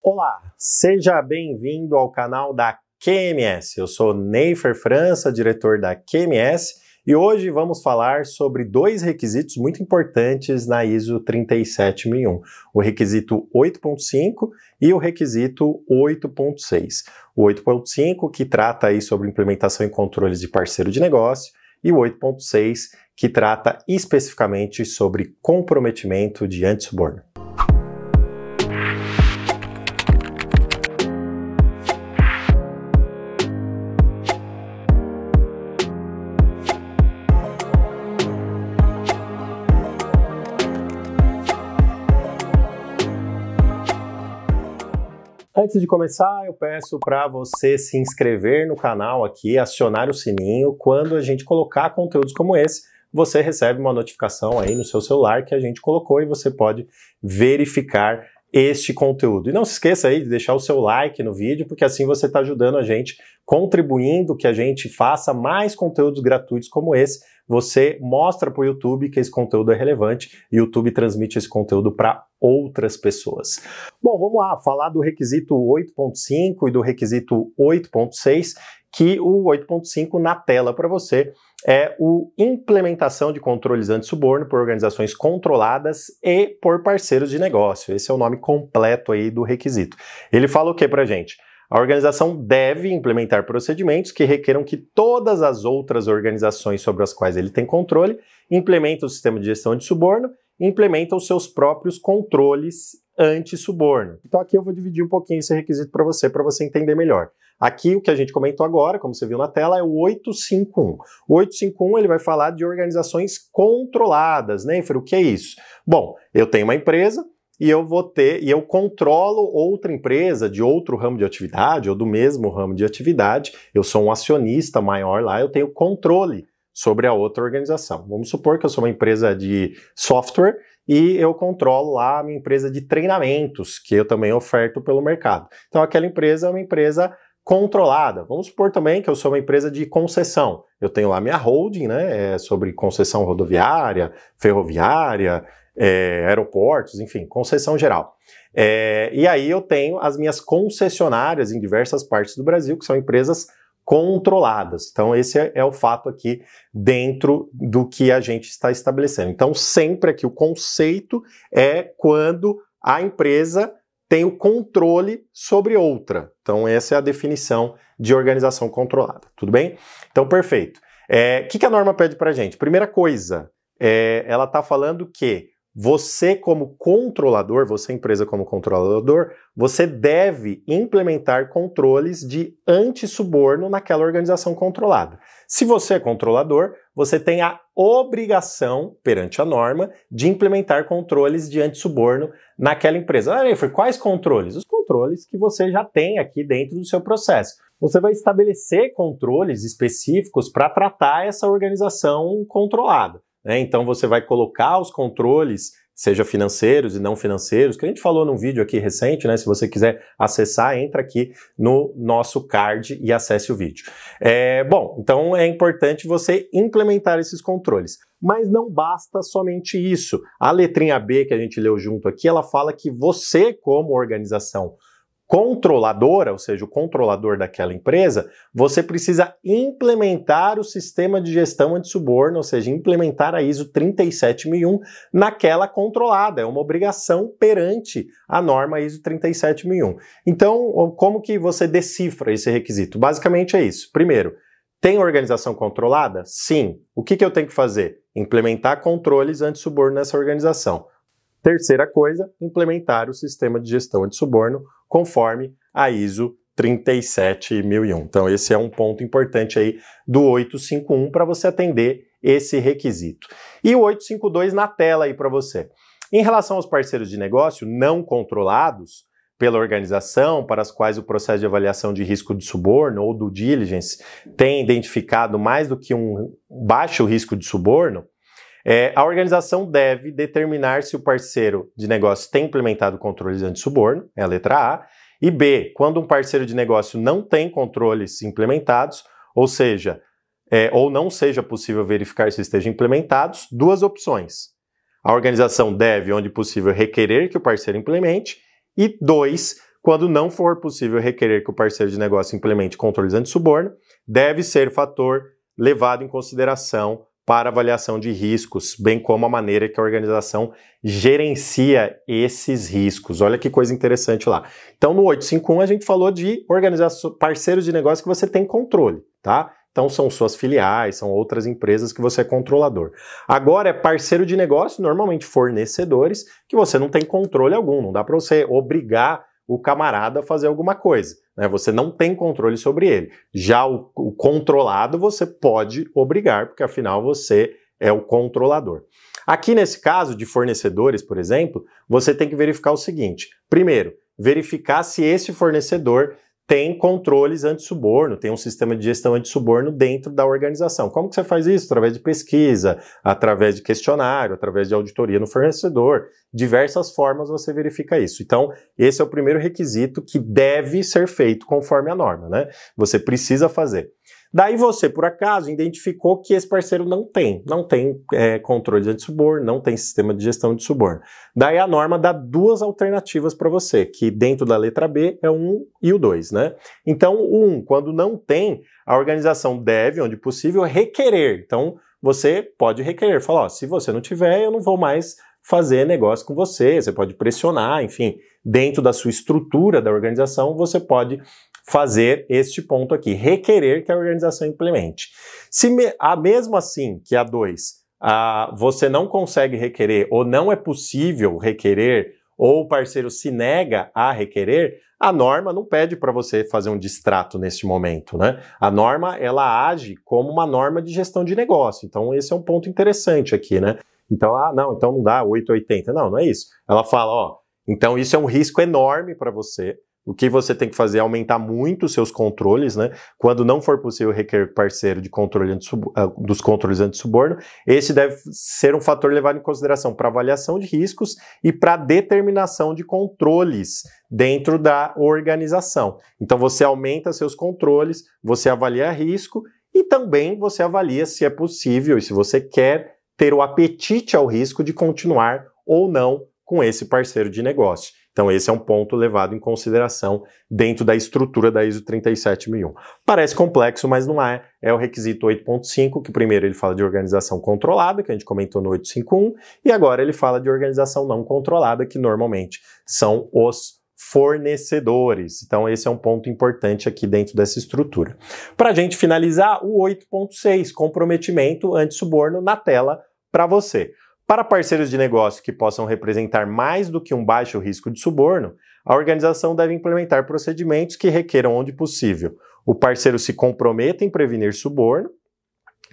Olá, seja bem-vindo ao canal da QMS. Eu sou Neifer França, diretor da QMS, e hoje vamos falar sobre dois requisitos muito importantes na ISO 37001, o requisito 8.5 e o requisito 8.6. O 8.5 que trata aí sobre implementação e controles de parceiro de negócio e o 8.6 que trata especificamente sobre comprometimento de antissuborno. Antes de começar, eu peço para você se inscrever no canal aqui, acionar o sininho. Quando a gente colocar conteúdos como esse, você recebe uma notificação aí no seu celular que a gente colocou e você pode verificar este conteúdo. E não se esqueça aí de deixar o seu like no vídeo, porque assim você está ajudando a gente, contribuindo que a gente faça mais conteúdos gratuitos como esse. Você mostra para o YouTube que esse conteúdo é relevante e o YouTube transmite esse conteúdo para outras pessoas. Bom, vamos lá, falar do requisito 8.5 e do requisito 8.6, que o 8.5 na tela para você é o implementação de controles anti-suborno por organizações controladas e por parceiros de negócio. Esse é o nome completo aí do requisito. Ele fala o que pra gente? A organização deve implementar procedimentos que requeram que todas as outras organizações sobre as quais ele tem controle implementem o sistema de gestão de suborno e implementam os seus próprios controles anti-suborno. Então aqui eu vou dividir um pouquinho esse requisito para você entender melhor. Aqui o que a gente comentou agora, como você viu na tela, é o 851. O 851 ele vai falar de organizações controladas, né, Fer? O que é isso? Bom, eu tenho uma empresa e eu controlo outra empresa de outro ramo de atividade ou do mesmo ramo de atividade, eu sou um acionista maior lá, eu tenho controle sobre a outra organização. Vamos supor que eu sou uma empresa de software e eu controlo lá a minha empresa de treinamentos, que eu também oferto pelo mercado. Então aquela empresa é uma empresa controlada. Vamos supor também que eu sou uma empresa de concessão. Eu tenho lá minha holding, né, sobre concessão rodoviária, ferroviária, aeroportos, enfim, concessão geral. E aí eu tenho as minhas concessionárias em diversas partes do Brasil, que são empresas controladas. Então esse é o fato aqui dentro do que a gente está estabelecendo. Então sempre aqui o conceito é quando a empresa tem o controle sobre outra. Então essa é a definição de organização controlada, tudo bem? Então perfeito. O que a norma pede pra gente? Primeira coisa, ela está falando que você como controlador, você empresa como controlador, você deve implementar controles de anti-suborno naquela organização controlada. Se você é controlador, você tem a obrigação, perante a norma, de implementar controles de anti-suborno naquela empresa. Quais controles? Os controles que você já tem aqui dentro do seu processo. Você vai estabelecer controles específicos para tratar essa organização controlada. Então você vai colocar os controles, seja financeiros e não financeiros, que a gente falou num vídeo aqui recente, né? Se você quiser acessar, entra aqui no nosso card e acesse o vídeo. Bom, então é importante você implementar esses controles. Mas não basta somente isso. A letrinha B que a gente leu junto aqui, ela fala que você, como organização controladora, ou seja, o controlador daquela empresa, você precisa implementar o sistema de gestão anti-suborno, ou seja, implementar a ISO 37001 naquela controlada. É uma obrigação perante a norma ISO 37001. Então, como que você decifra esse requisito? Basicamente é isso. Primeiro, tem organização controlada? Sim. O que eu tenho que fazer? Implementar controles anti-suborno nessa organização. Terceira coisa, implementar o sistema de gestão anti-suborno conforme a ISO 37001. Então esse é um ponto importante aí do 851 para você atender esse requisito. E o 852 na tela aí para você. Em relação aos parceiros de negócio não controlados pela organização, para as quais o processo de avaliação de risco de suborno ou due diligence tem identificado mais do que um baixo risco de suborno, a organização deve determinar se o parceiro de negócio tem implementado controles anti-suborno, é a letra A, e B, quando um parceiro de negócio não tem controles implementados, ou seja, ou não seja possível verificar se estejam implementados, duas opções. A organização deve, onde possível, requerer que o parceiro implemente, e 2, quando não for possível requerer que o parceiro de negócio implemente controles anti-suborno, deve ser fator levado em consideração para avaliação de riscos, bem como a maneira que a organização gerencia esses riscos. Olha que coisa interessante lá. Então, no 851, a gente falou de parceiros de negócio que você tem controle, tá? Então, são suas filiais, são outras empresas que você é controlador. Agora, é parceiro de negócio, normalmente fornecedores, que você não tem controle algum. Não dá para você obrigar o camarada a fazer alguma coisa, né? Você não tem controle sobre ele. Já o controlado você pode obrigar, porque afinal você é o controlador. Aqui nesse caso de fornecedores, por exemplo, você tem que verificar o seguinte. Primeiro, verificar se esse fornecedor tem controles anti-suborno, tem um sistema de gestão anti-suborno dentro da organização. Como que você faz isso? Através de pesquisa, através de questionário, através de auditoria no fornecedor. Diversas formas você verifica isso. Então, esse é o primeiro requisito que deve ser feito conforme a norma, né? Você precisa fazer. Daí você, por acaso, identificou que esse parceiro não tem controle de anti-suborno, não tem sistema de gestão de suborno. Daí a norma dá duas alternativas para você, que dentro da letra B é o 1 e o 2, né? Então, o 1, quando não tem, a organização deve, onde possível, requerer. Então, você pode requerer, falar, ó, se você não tiver, eu não vou mais fazer negócio com você, você pode pressionar, enfim, dentro da sua estrutura da organização, você pode fazer este ponto aqui, requerer que a organização implemente. Se mesmo assim que a 2, você não consegue requerer ou não é possível requerer ou o parceiro se nega a requerer, a norma não pede para você fazer um distrato neste momento, né? A norma, ela age como uma norma de gestão de negócio. Então esse é um ponto interessante aqui, né? Então, então não dá 880. Não, não é isso. Ela fala, ó, então isso é um risco enorme para você. O que você tem que fazer é aumentar muito os seus controles, né? Quando não for possível requerer parceiro de controle dos controles anti-suborno, esse deve ser um fator levado em consideração para avaliação de riscos e para determinação de controles dentro da organização. Então você aumenta seus controles, você avalia risco e também você avalia se é possível e se você quer ter o apetite ao risco de continuar ou não com esse parceiro de negócio. Então esse é um ponto levado em consideração dentro da estrutura da ISO 37001. Parece complexo, mas não é. É o requisito 8.5, que primeiro ele fala de organização controlada, que a gente comentou no 851, e agora ele fala de organização não controlada, que normalmente são os fornecedores. Então esse é um ponto importante aqui dentro dessa estrutura. Para a gente finalizar, o 8.6, comprometimento anti-suborno na tela para você. Para parceiros de negócio que possam representar mais do que um baixo risco de suborno, a organização deve implementar procedimentos que requeram, onde possível, o parceiro se comprometa em prevenir suborno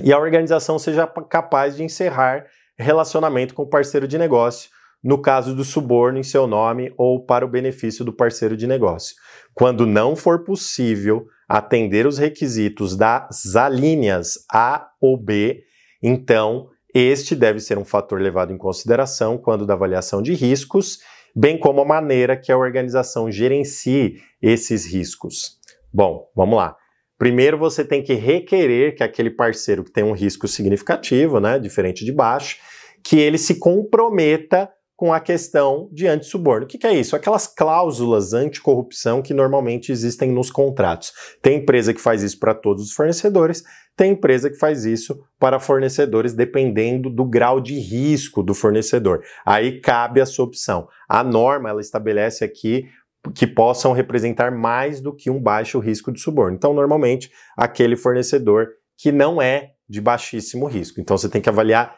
e a organização seja capaz de encerrar relacionamento com o parceiro de negócio, no caso do suborno em seu nome ou para o benefício do parceiro de negócio. Quando não for possível atender os requisitos das alíneas A ou B, então este deve ser um fator levado em consideração quando da avaliação de riscos, bem como a maneira que a organização gerencie esses riscos. Bom, vamos lá. Primeiro você tem que requerer que aquele parceiro que tem um risco significativo, né, diferente de baixo, que ele se comprometa com a questão de anti-suborno. O que é isso? Aquelas cláusulas anticorrupção que normalmente existem nos contratos. Tem empresa que faz isso para todos os fornecedores, tem empresa que faz isso para fornecedores dependendo do grau de risco do fornecedor. Aí cabe a sua opção. A norma, ela estabelece aqui que possam representar mais do que um baixo risco de suborno. Então, normalmente, aquele fornecedor que não é de baixíssimo risco. Então, você tem que avaliar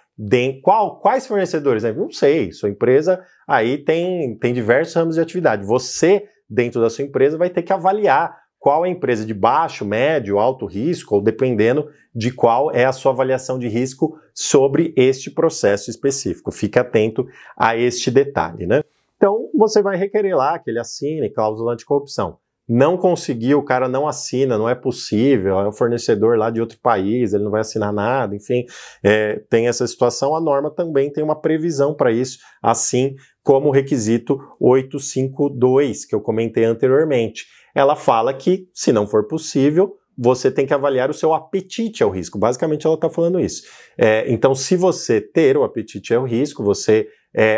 quais fornecedores? Não sei, sua empresa aí tem diversos ramos de atividade. Você, dentro da sua empresa, vai ter que avaliar qual é a empresa de baixo, médio, alto risco, ou dependendo de qual é a sua avaliação de risco sobre este processo específico. Fique atento a este detalhe, né? Então, você vai requerer lá que ele assine cláusula anticorrupção. Não conseguiu, o cara não assina, não é possível, é um fornecedor lá de outro país, ele não vai assinar nada, enfim, tem essa situação. A norma também tem uma previsão para isso, assim como o requisito 852, que eu comentei anteriormente. Ela fala que, se não for possível, você tem que avaliar o seu apetite ao risco. Basicamente, ela está falando isso. Então, se você ter o apetite ao risco, você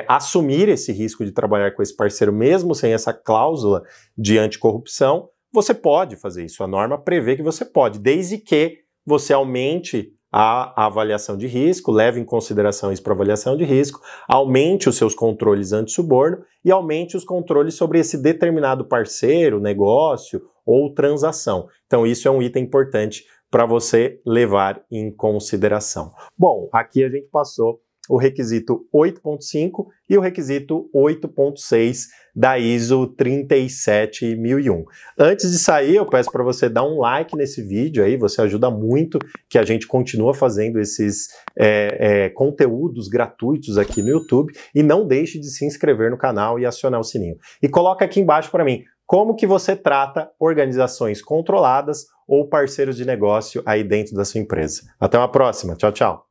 assumir esse risco de trabalhar com esse parceiro, mesmo sem essa cláusula de anticorrupção, você pode fazer isso. A norma prevê que você pode, desde que você aumente a avaliação de risco, leve em consideração isso para avaliação de risco, aumente os seus controles anti-suborno e aumente os controles sobre esse determinado parceiro, negócio ou transação. Então isso é um item importante para você levar em consideração. Bom, aqui a gente passou o requisito 8.5 e o requisito 8.6 da ISO 37001. Antes de sair, eu peço para você dar um like nesse vídeo aí, você ajuda muito que a gente continua fazendo esses conteúdos gratuitos aqui no YouTube, e não deixe de se inscrever no canal e acionar o sininho. E coloca aqui embaixo para mim, como que você trata organizações controladas ou parceiros de negócio aí dentro da sua empresa. Até uma próxima. Tchau, tchau.